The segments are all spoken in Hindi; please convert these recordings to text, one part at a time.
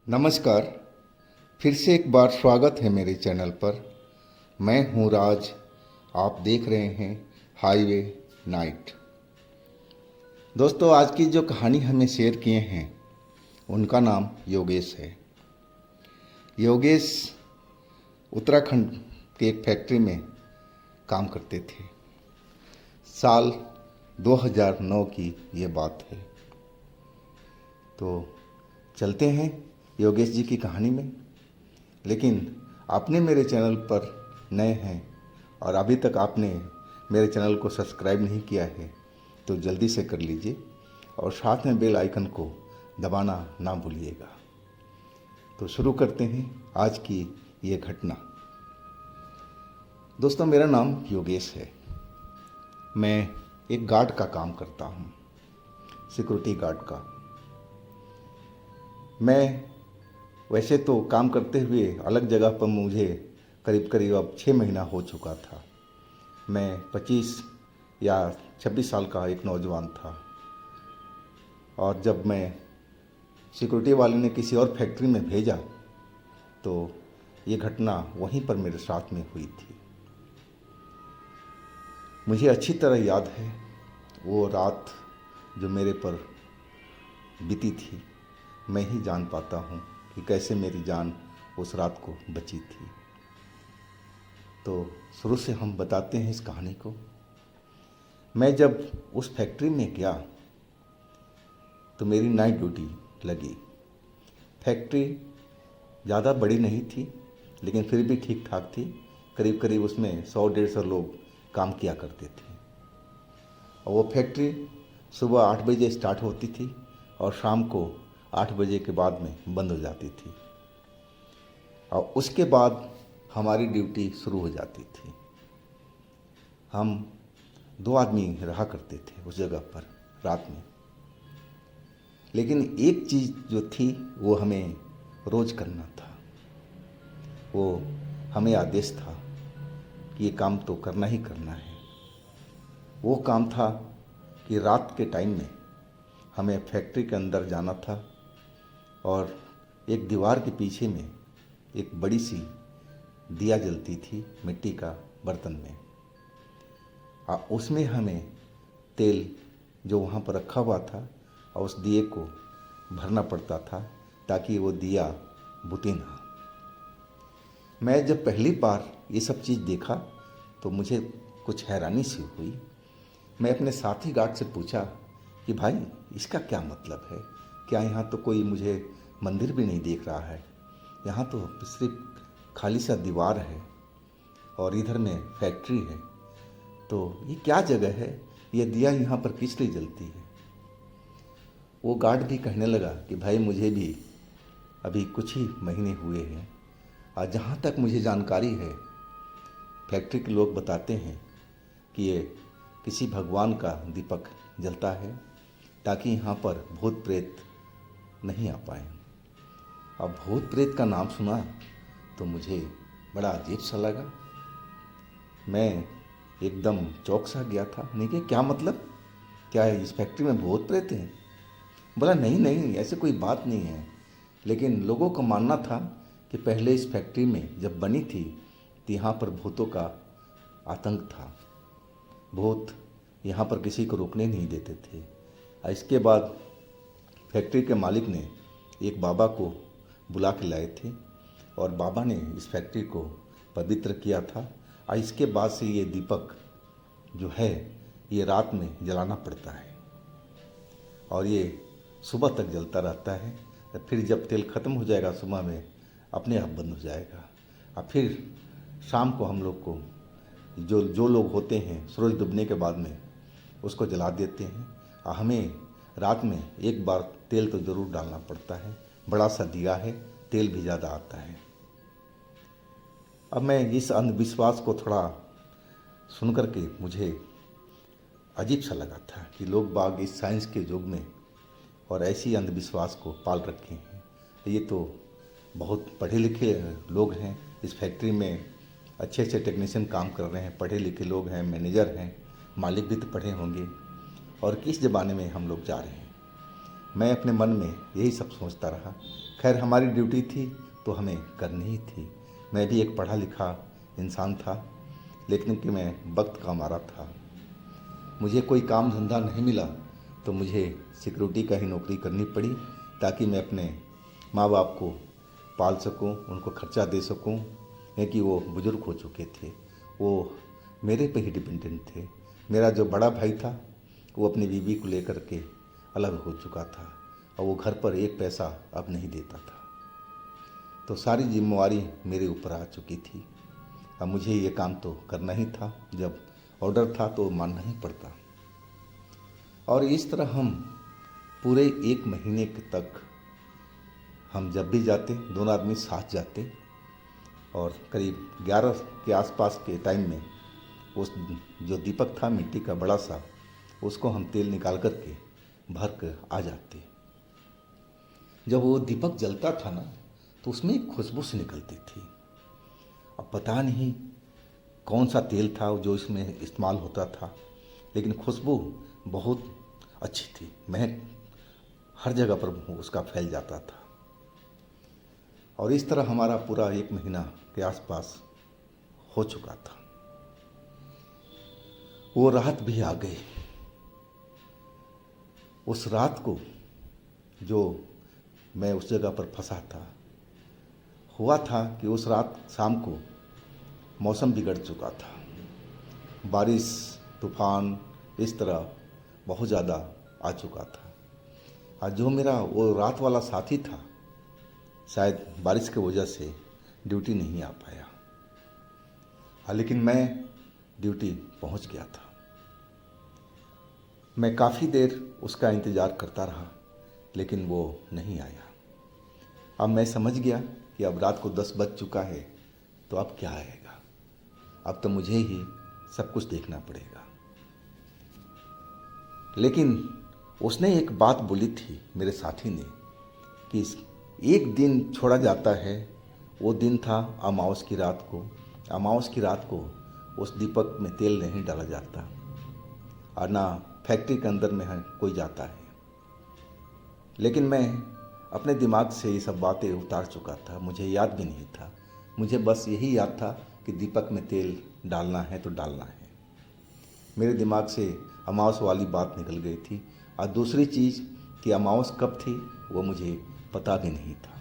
नमस्कार। फिर से एक बार स्वागत है मेरे चैनल पर। मैं हूं राज। आप देख रहे हैं हाईवे नाइट। दोस्तों, आज की जो कहानी हमें शेयर किए हैं उनका नाम योगेश है। योगेश उत्तराखंड के एक फैक्ट्री में काम करते थे। साल 2009 की ये बात है। तो चलते हैं योगेश जी की कहानी में। लेकिन आपने मेरे चैनल पर नए हैं और अभी तक आपने मेरे चैनल को सब्सक्राइब नहीं किया है तो जल्दी से कर लीजिए और साथ में बेल आइकन को दबाना ना भूलिएगा। तो शुरू करते हैं आज की ये घटना। दोस्तों, मेरा नाम योगेश है। मैं एक गार्ड का काम करता हूँ, सिक्योरिटी गार्ड का। मैं वैसे तो काम करते हुए अलग जगह पर मुझे करीब करीब अब 6 महीना हो चुका था। मैं 25 या 26 साल का एक नौजवान था और जब मैं सिक्योरिटी वाले ने किसी और फैक्ट्री में भेजा तो ये घटना वहीं पर मेरे साथ में हुई थी। मुझे अच्छी तरह याद है वो रात जो मेरे पर बीती थी। मैं ही जान पाता हूँ कि कैसे मेरी जान उस रात को बची थी। तो शुरू से हम बताते हैं इस कहानी को। मैं जब उस फैक्ट्री में गया तो मेरी नाइट ड्यूटी लगी। फैक्ट्री ज़्यादा बड़ी नहीं थी लेकिन फिर भी ठीक ठाक थी। करीब करीब उसमें 100-150 लोग काम किया करते थे और वो फैक्ट्री सुबह 8 बजे स्टार्ट होती थी और शाम को 8 बजे के बाद में बंद हो जाती थी और उसके बाद हमारी ड्यूटी शुरू हो जाती थी। हम 2 आदमी रहा करते थे उस जगह पर रात में। लेकिन एक चीज़ जो थी वो हमें रोज़ करना था। वो हमें आदेश था कि ये काम तो करना ही करना है। वो काम था कि रात के टाइम में हमें फैक्ट्री के अंदर जाना था और एक दीवार के पीछे में एक बड़ी सी दिया जलती थी मिट्टी का बर्तन में। उसमें हमें तेल जो वहाँ पर रखा हुआ था और उस दिए को भरना पड़ता था ताकि वो दिया बुते ना। मैं जब पहली बार ये सब चीज़ देखा तो मुझे कुछ हैरानी सी हुई। मैं अपने साथी गार्ड से पूछा कि भाई इसका क्या मतलब है? क्या यहाँ तो कोई मुझे मंदिर भी नहीं दिख रहा है, यहाँ तो सिर्फ खाली सा दीवार है और इधर में फैक्ट्री है, तो ये क्या जगह है? ये दिया यहाँ पर किस लिए जलती है? वो गार्ड भी कहने लगा कि भाई मुझे भी अभी कुछ ही महीने हुए हैं और जहाँ तक मुझे जानकारी है फैक्ट्री के लोग बताते हैं कि ये किसी भगवान का दीपक जलता है ताकि यहाँ पर भूत प्रेत नहीं आ पाए। अब भूत प्रेत का नाम सुना तो मुझे बड़ा अजीब सा लगा। मैं एकदम चौंक सा गया था। नहीं कि क्या मतलब, क्या इस फैक्ट्री में भूत प्रेत हैं? बोला नहीं नहीं, ऐसे कोई बात नहीं है। लेकिन लोगों का मानना था कि पहले इस फैक्ट्री में जब बनी थी तो यहाँ पर भूतों का आतंक था। भूत यहाँ पर किसी को रुकने नहीं देते थे। और इसके बाद फैक्ट्री के मालिक ने एक बाबा को बुला के लाए थे और बाबा ने इस फैक्ट्री को पवित्र किया था। और इसके बाद से ये दीपक जो है ये रात में जलाना पड़ता है और ये सुबह तक जलता रहता है। फिर जब तेल ख़त्म हो जाएगा सुबह में अपने आप बंद हो जाएगा और फिर शाम को हम लोग को जो लोग होते हैं सूरज डूबने के बाद में उसको जला देते हैं। और हमें रात में एक बार तेल तो ज़रूर डालना पड़ता है। बड़ा सा दिया है, तेल भी ज़्यादा आता है। अब मैं इस अंधविश्वास को थोड़ा सुन कर के मुझे अजीब सा लगा था कि लोग बाग इस साइंस के युग में और ऐसी अंधविश्वास को पाल रखे हैं। ये तो बहुत पढ़े लिखे लोग हैं इस फैक्ट्री में, अच्छे अच्छे टेक्नीशियन काम कर रहे हैं, पढ़े लिखे लोग हैं, मैनेजर हैं, मालिक भी तो पढ़े होंगे और किस ज़माने में हम लोग जा रहे हैं। मैं अपने मन में यही सब सोचता रहा खैर हमारी ड्यूटी थी तो हमें करनी ही थी। मैं भी एक पढ़ा लिखा इंसान था, लेकिन कि मैं वक्त का मारा था। मुझे कोई काम धंधा नहीं मिला तो मुझे सिक्योरिटी का ही नौकरी करनी पड़ी, ताकि मैं अपने माँ बाप को पाल सकूं, उनको खर्चा दे सकूं। है कि वो बुज़ुर्ग हो चुके थे, वो मेरे पे ही डिपेंडेंट थे। मेरा जो बड़ा भाई था वो अपनी बीवी को लेकर के अलग हो चुका था और वो घर पर एक पैसा अब नहीं देता था। तो सारी जिम्मेवारी मेरे ऊपर आ चुकी थी। अब मुझे ये काम तो करना ही था, जब ऑर्डर था तो मानना ही पड़ता। और इस तरह हम पूरे 1 महीने तक हम जब भी जाते दोनों आदमी साथ जाते, और करीब 11 के आसपास के टाइम में उस जो दीपक था मिट्टी का बड़ा सा, उसको हम तेल निकाल कर के भर कर आ जाते। जब वो दीपक जलता था ना तो उसमें एक खुशबू सी निकलती थी। अब पता नहीं कौन सा तेल था जो इसमें इस्तेमाल होता था, लेकिन खुशबू बहुत अच्छी थी, महक हर जगह पर उसका फैल जाता था। और इस तरह हमारा पूरा 1 महीना के आसपास हो चुका था। वो रात भी आ गई। उस रात को जो मैं उस जगह पर फंसा था, हुआ था कि उस रात शाम को मौसम बिगड़ चुका था। बारिश, तूफान इस तरह बहुत ज़्यादा आ चुका था। और जो मेरा वो रात वाला साथी था, शायद बारिश की वजह से ड्यूटी नहीं आ पाया। हाँ, लेकिन मैं ड्यूटी पहुंच गया था। मैं काफ़ी देर उसका इंतज़ार करता रहा, लेकिन वो नहीं आया। अब मैं समझ गया कि अब रात को 10 बज चुका है, तो अब क्या आएगा। अब तो मुझे ही सब कुछ देखना पड़ेगा। लेकिन उसने एक बात बोली थी मेरे साथी ने कि एक दिन छोड़ा जाता है। वो दिन था अमावस की रात को। अमावस की रात को उस दीपक में तेल नहीं डाला जाता, और ना फैक्ट्री के अंदर में कोई जाता है। लेकिन मैं अपने दिमाग से ये सब बातें उतार चुका था, मुझे याद भी नहीं था। मुझे बस यही याद था कि दीपक में तेल डालना है तो डालना है। मेरे दिमाग से अमावस वाली बात निकल गई थी, और दूसरी चीज़ कि अमावस कब थी वो मुझे पता भी नहीं था।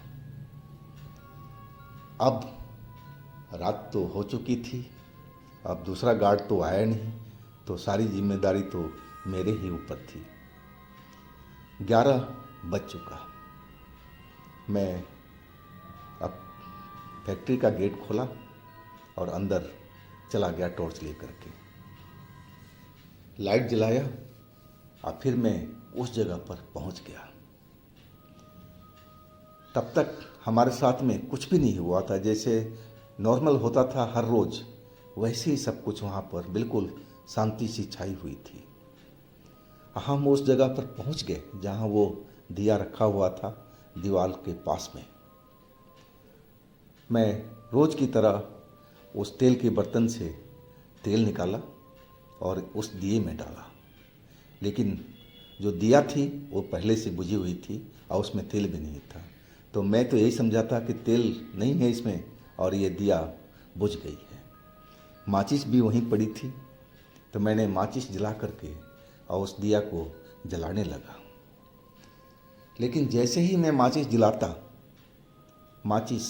अब रात तो हो चुकी थी, अब दूसरा गार्ड तो आया नहीं, तो सारी जिम्मेदारी तो मेरे ही ऊपर थी। 11 बज चुका। मैं अब फैक्ट्री का गेट खोला और अंदर चला गया टॉर्च लेकर के। लाइट जलाया और फिर मैं उस जगह पर पहुंच गया। तब तक हमारे साथ में कुछ भी नहीं हुआ था, जैसे नॉर्मल होता था हर रोज़, वैसे ही सब कुछ वहाँ पर बिल्कुल शांति सी छाई हुई थी। हम उस जगह पर पहुँच गए जहाँ वो दिया रखा हुआ था दीवार के पास में। मैं रोज़ की तरह उस तेल के बर्तन से तेल निकाला और उस दिए में डाला। लेकिन जो दिया थी वो पहले से बुझी हुई थी और उसमें तेल भी नहीं था। तो मैं तो यही समझा था कि तेल नहीं है इसमें, और ये दिया बुझ गई है। माचिस भी वहीं पड़ी थी, तो मैंने माचिस जला करके और उस दिया को जलाने लगा। लेकिन जैसे ही मैं माचिस जलाता, माचिस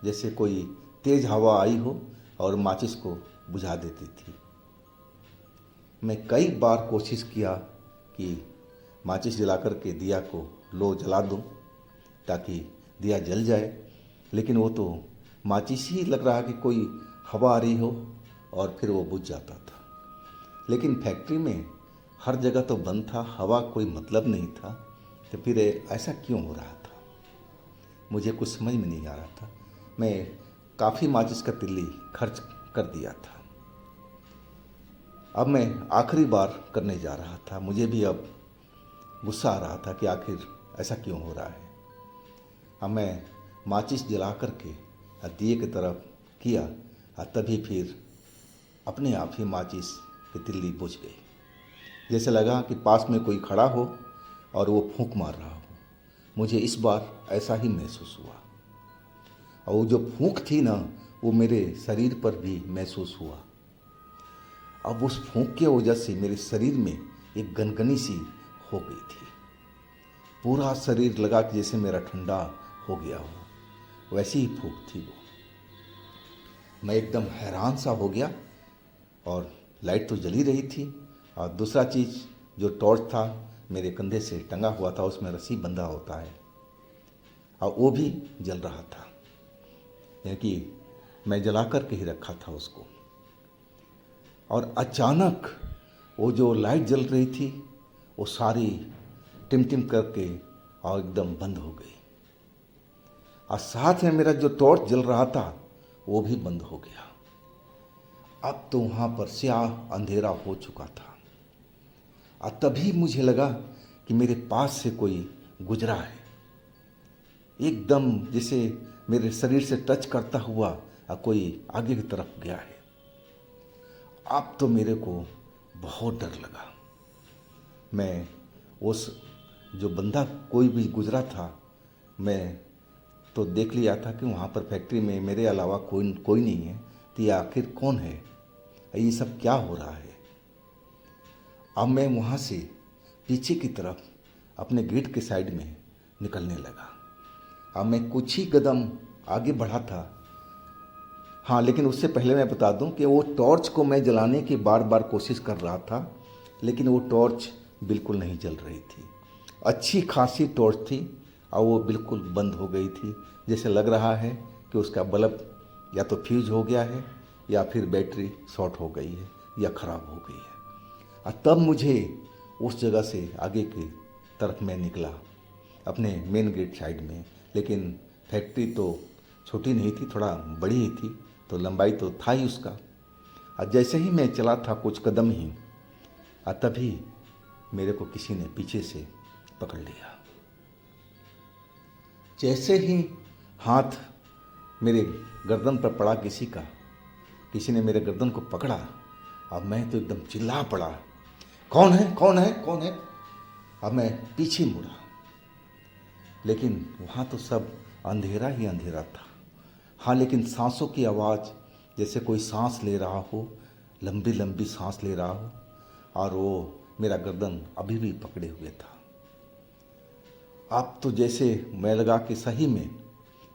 जैसे कोई तेज़ हवा आई हो और माचिस को बुझा देती थी। मैं कई बार कोशिश किया कि माचिस जला कर के दिया को लो जला दूं ताकि दिया जल जाए, लेकिन वो तो माचिस ही लग रहा कि कोई हवा आ रही हो और फिर वो बुझ जाता था। लेकिन फैक्ट्री में हर जगह तो बंद था, हवा कोई मतलब नहीं था, तो फिर ऐसा क्यों हो रहा था मुझे कुछ समझ में नहीं आ रहा था। मैं काफ़ी माचिस का तिल्ली खर्च कर दिया था। अब मैं आखिरी बार करने जा रहा था। मुझे भी अब गुस्सा आ रहा था कि आखिर ऐसा क्यों हो रहा है। अब मैं माचिस जला कर के दिए की तरफ किया, और तभी फिर अपने आप ही माचिस की तिल्ली बुझ गई। जैसे लगा कि पास में कोई खड़ा हो और वो फूंक मार रहा हो। मुझे इस बार ऐसा ही महसूस हुआ। और वो जो फूंक थी ना, वो मेरे शरीर पर भी महसूस हुआ। अब उस फूंक की वजह से मेरे शरीर में एक गनगनी सी हो गई थी। पूरा शरीर लगा कि जैसे मेरा ठंडा हो गया हो, वैसी ही फूंक थी वो। मैं एकदम हैरान सा हो गया। और लाइट तो जली रही थी, और दूसरा चीज़ जो टॉर्च था मेरे कंधे से टंगा हुआ था, उसमें रस्सी बंधा होता है, और वो भी जल रहा था, यानी कि मैं जला कर के ही रखा था उसको। और अचानक वो जो लाइट जल रही थी वो सारी टिम करके और एकदम बंद हो गई, और साथ में मेरा जो टॉर्च जल रहा था वो भी बंद हो गया। अब तो वहाँ पर स्याह अंधेरा हो चुका था, और तभी मुझे लगा कि मेरे पास से कोई गुजरा है, एकदम जैसे मेरे शरीर से टच करता हुआ और कोई आगे की तरफ गया है। अब तो मेरे को बहुत डर लगा। मैं उस जो बंदा कोई भी गुजरा था, मैं तो देख लिया था कि वहाँ पर फैक्ट्री में मेरे अलावा कोई नहीं है, तो ये आखिर कौन है, ये सब क्या हो रहा है। अब मैं वहाँ से पीछे की तरफ अपने गेट के साइड में निकलने लगा। अब मैं कुछ ही कदम आगे बढ़ा था। हाँ, लेकिन उससे पहले मैं बता दूं कि वो टॉर्च को मैं जलाने की बार बार कोशिश कर रहा था, लेकिन वो टॉर्च बिल्कुल नहीं जल रही थी। अच्छी खासी टॉर्च थी और वो बिल्कुल बंद हो गई थी, जैसे लग रहा है कि उसका बल्ब या तो फ्यूज हो गया है या फिर बैटरी शॉर्ट हो गई है या ख़राब हो गई है। और तब मुझे उस जगह से आगे की तरफ मैं निकला अपने मेन गेट साइड में। लेकिन फैक्ट्री तो छोटी नहीं थी, थोड़ा बड़ी ही थी, तो लंबाई तो था ही उसका। और जैसे ही मैं चला था कुछ कदम ही, और तभी मेरे को किसी ने पीछे से पकड़ लिया। जैसे ही हाथ मेरे गर्दन पर पड़ा किसी ने मेरे गर्दन को पकड़ा, अब मैं तो एकदम चिल्ला पड़ा, कौन है कौन है कौन है। अब मैं पीछे मुड़ा, लेकिन वहाँ तो सब अंधेरा ही अंधेरा था। हाँ, लेकिन सांसों की आवाज़, जैसे कोई सांस ले रहा हो, लंबी लंबी सांस ले रहा हो, और वो मेरा गर्दन अभी भी पकड़े हुए था। अब तो जैसे मैं लगा कि सही में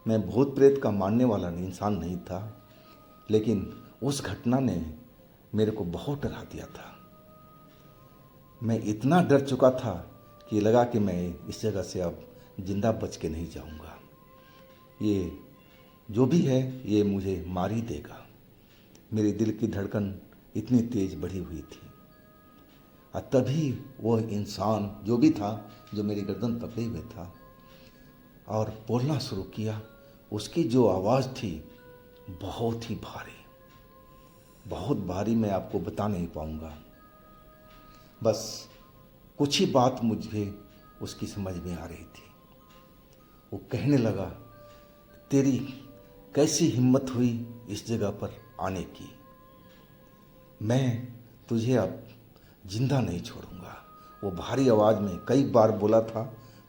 मैं भूत प्रेत का मानने वाला इंसान नहीं था, लेकिन उस घटना ने मेरे को बहुत डरा दिया था। मैं इतना डर चुका था कि लगा कि मैं इस जगह से अब जिंदा बच के नहीं जाऊंगा। ये जो भी है ये मुझे मार ही देगा। मेरे दिल की धड़कन इतनी तेज बढ़ी हुई थी। और तभी वह इंसान जो भी था, जो मेरी गर्दन पकड़े हुए था और बोलना शुरू किया, उसकी जो आवाज़ थी बहुत ही भारी, बहुत भारी, मैं आपको बता नहीं पाऊँगा। बस कुछ ही बात मुझे उसकी समझ में आ रही थी। वो कहने लगा, तेरी कैसी हिम्मत हुई इस जगह पर आने की, मैं तुझे अब जिंदा नहीं छोड़ूंगा। वो भारी आवाज़ में कई बार बोला था,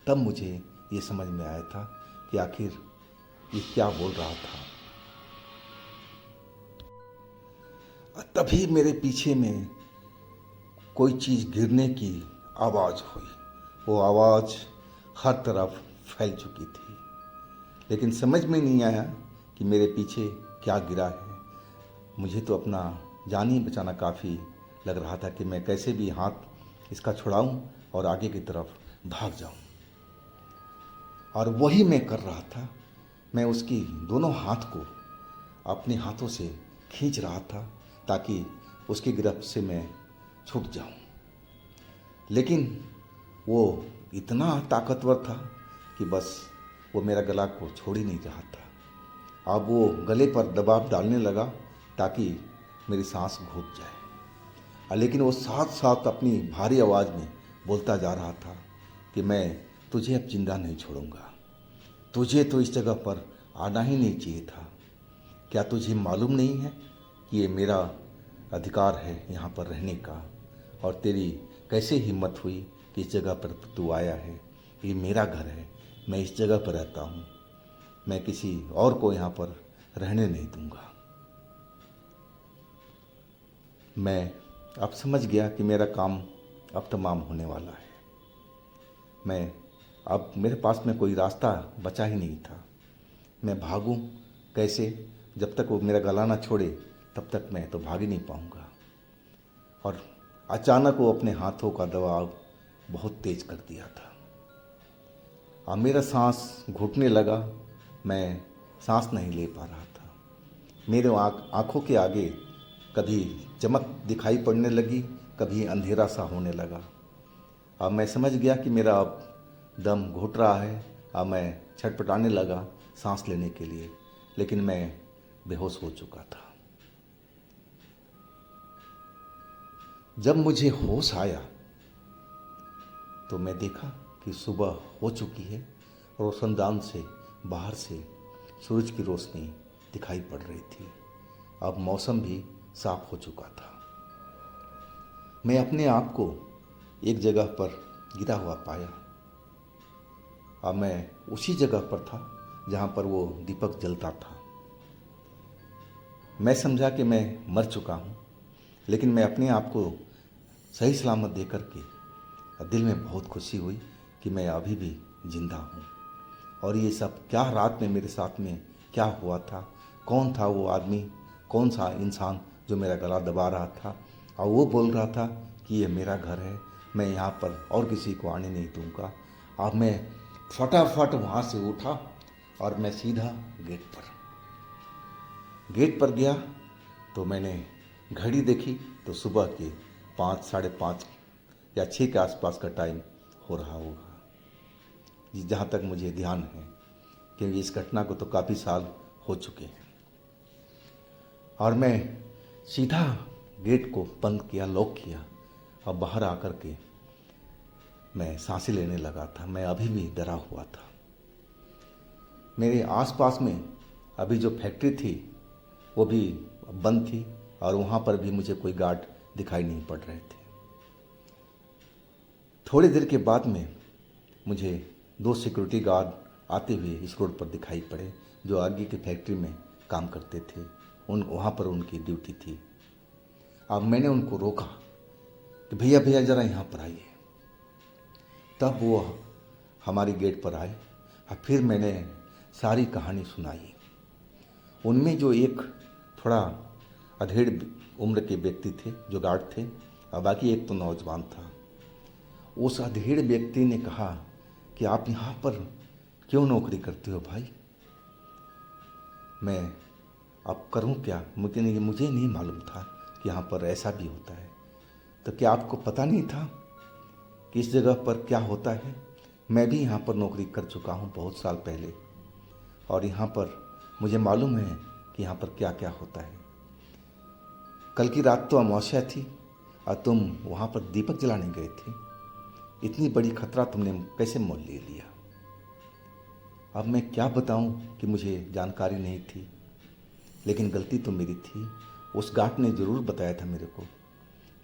तब मुझे ये समझ में आया था कि आखिर ये क्या बोल रहा था। तभी मेरे पीछे में कोई चीज़ गिरने की आवाज़ हुई। वो आवाज़ हर तरफ फैल चुकी थी, लेकिन समझ में नहीं आया कि मेरे पीछे क्या गिरा है। मुझे तो अपना जान ही बचाना काफ़ी लग रहा था कि मैं कैसे भी हाथ इसका छुड़ाऊं और आगे की तरफ भाग जाऊं। और वही मैं कर रहा था। मैं उसकी दोनों हाथ को अपने हाथों से खींच रहा था ताकि उसकी गिरफ्त से मैं छूट जाऊं, लेकिन वो इतना ताकतवर था कि बस वो मेरा गला को छोड़ ही नहीं रहा था। अब वो गले पर दबाव डालने लगा ताकि मेरी सांस घुट जाए, लेकिन वो साथ साथ अपनी भारी आवाज़ में बोलता जा रहा था कि मैं तुझे अब जिंदा नहीं छोड़ूंगा, तुझे तो इस जगह पर आना ही नहीं चाहिए था। क्या तुझे मालूम नहीं है कि ये मेरा अधिकार है यहाँ पर रहने का, और तेरी कैसे हिम्मत हुई कि इस जगह पर तू आया है, ये मेरा घर है, मैं इस जगह पर रहता हूँ, मैं किसी और को यहाँ पर रहने नहीं दूंगा। मैं अब समझ गया कि मेरा काम अब तमाम होने वाला है। मैं अब मेरे पास में कोई रास्ता बचा ही नहीं था। मैं भागूं कैसे? जब तक वो मेरा गला ना छोड़े तब तक मैं तो भाग ही नहीं पाऊंगा। और अचानक वो अपने हाथों का दबाव बहुत तेज कर दिया था। अब मेरा सांस घुटने लगा, मैं सांस नहीं ले पा रहा था। मेरे आँखों के आगे कभी चमक दिखाई पड़ने लगी, कभी अंधेरा सा होने लगा। अब मैं समझ गया कि मेरा अब दम घुट रहा है। अब मैं छटपटाने लगा सांस लेने के लिए, लेकिन मैं बेहोश हो चुका था। जब मुझे होश आया तो मैं देखा कि सुबह हो चुकी है। रोशनदान से बाहर से सूरज की रोशनी दिखाई पड़ रही थी। अब मौसम भी साफ हो चुका था। मैं अपने आप को एक जगह पर गिरा हुआ पाया। अब मैं उसी जगह पर था जहाँ पर वो दीपक जलता था। मैं समझा कि मैं मर चुका हूँ, लेकिन मैं अपने आप को सही सलामत दे करके दिल में बहुत खुशी हुई कि मैं अभी भी जिंदा हूँ। और ये सब क्या रात में मेरे साथ में क्या हुआ था, कौन था वो आदमी, कौन सा इंसान जो मेरा गला दबा रहा था और वो बोल रहा था कि ये मेरा घर है, मैं यहाँ पर और किसी को आने नहीं दूँगा। अब मैं फटाफट वहाँ से उठा और मैं सीधा गेट पर गया तो मैंने घड़ी देखी तो सुबह के 5, साढ़े 5 या 6 के आसपास का टाइम हो रहा होगा, जहाँ तक मुझे ध्यान है, क्योंकि इस घटना को तो काफ़ी साल हो चुके हैं। और मैं सीधा गेट को बंद किया, लॉक किया और बाहर आकर के मैं सांसें लेने लगा था। मैं अभी भी डरा हुआ था। मेरे आसपास में अभी जो फैक्ट्री थी वो भी बंद थी और वहाँ पर भी मुझे कोई गार्ड दिखाई नहीं पड़ रहे थे। थोड़ी देर के बाद में मुझे 2 सिक्योरिटी गार्ड आते हुए इस रोड पर दिखाई पड़े, जो आगे की फैक्ट्री में काम करते थे। वहाँ पर उनकी ड्यूटी थी। अब मैंने उनको रोका कि भैया भैया ज़रा यहाँ पर आइए। तब वो हमारी गेट पर आए और फिर मैंने सारी कहानी सुनाई। उनमें जो एक थोड़ा अधेड़ उम्र के व्यक्ति थे जो गार्ड थे और बाकी एक तो नौजवान था। उस अधेड़ व्यक्ति ने कहा कि आप यहाँ पर क्यों नौकरी करते हो भाई? मैं अब करूँ क्या? मुझे नहीं मालूम था कि यहाँ पर ऐसा भी होता है। तो क्या आपको पता नहीं था कि इस जगह पर क्या होता है? मैं भी यहाँ पर नौकरी कर चुका हूँ बहुत साल पहले, और यहाँ पर मुझे मालूम है कि यहाँ पर क्या क्या होता है। कल की रात तो अमावस्या थी और तुम वहाँ पर दीपक जलाने गए थे। इतनी बड़ी खतरा तुमने कैसे मोल ले लिया? अब मैं क्या बताऊं कि मुझे जानकारी नहीं थी, लेकिन गलती तो मेरी थी। उस गार्ड ने ज़रूर बताया था मेरे को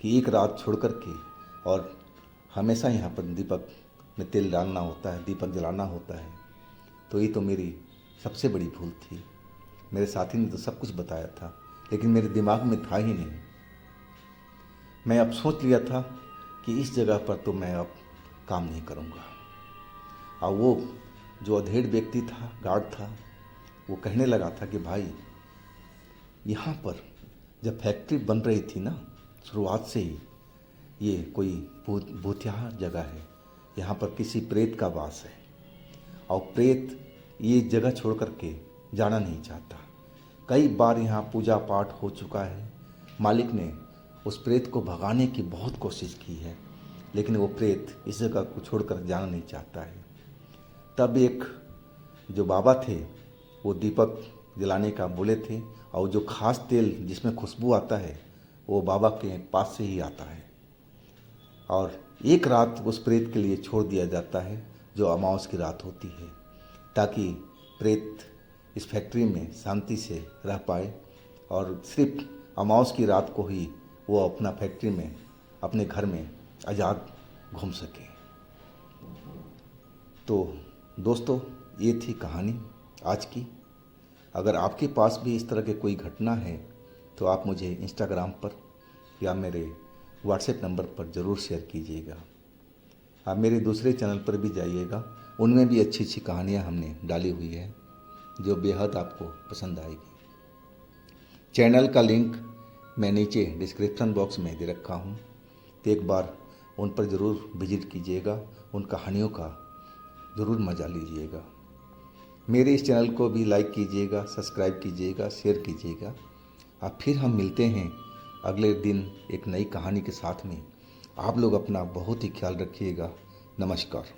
कि एक रात छोड़ कर के और हमेशा यहाँ पर दीपक में तेल डालना होता है, दीपक जलाना होता है। तो ये तो मेरी सबसे बड़ी भूल थी। मेरे साथी ने तो सब कुछ बताया था, लेकिन मेरे दिमाग में था ही नहीं। मैं अब सोच लिया था कि इस जगह पर तो मैं अब काम नहीं करूँगा। और वो जो अधेड़ व्यक्ति था, गार्ड था, वो कहने लगा था कि भाई यहाँ पर जब फैक्ट्री बन रही थी ना, शुरुआत से ही ये कोई भूतिया जगह है। यहाँ पर किसी प्रेत का वास है और प्रेत ये जगह छोड़ कर के जाना नहीं चाहता। कई बार यहाँ पूजा पाठ हो चुका है। मालिक ने उस प्रेत को भगाने की बहुत कोशिश की है, लेकिन वो प्रेत इस जगह को छोड़कर जाना नहीं चाहता है। तब एक जो बाबा थे वो दीपक जलाने का बोले थे, और जो खास तेल जिसमें खुशबू आता है वो बाबा के पास से ही आता है। और एक रात उस प्रेत के लिए छोड़ दिया जाता है जो अमावस की रात होती है, ताकि प्रेत इस फैक्ट्री में शांति से रह पाए और सिर्फ अमावस की रात को ही वो अपना फैक्ट्री में, अपने घर में आज़ाद घूम सके। तो दोस्तों, ये थी कहानी आज की। अगर आपके पास भी इस तरह की कोई घटना है तो आप मुझे इंस्टाग्राम पर या मेरे व्हाट्सएप नंबर पर ज़रूर शेयर कीजिएगा। आप मेरे दूसरे चैनल पर भी जाइएगा, उनमें भी अच्छी अच्छी कहानियाँ हमने डाली हुई है जो बेहद आपको पसंद आएगी। चैनल का लिंक मैं नीचे डिस्क्रिप्शन बॉक्स में दे रखा हूँ, तो एक बार उन पर ज़रूर विजिट कीजिएगा, उन कहानियों का ज़रूर मज़ा लीजिएगा। मेरे इस चैनल को भी लाइक कीजिएगा, सब्सक्राइब कीजिएगा, शेयर कीजिएगा। अब फिर हम मिलते हैं अगले दिन एक नई कहानी के साथ में। आप लोग अपना बहुत ही ख्याल रखिएगा। नमस्कार।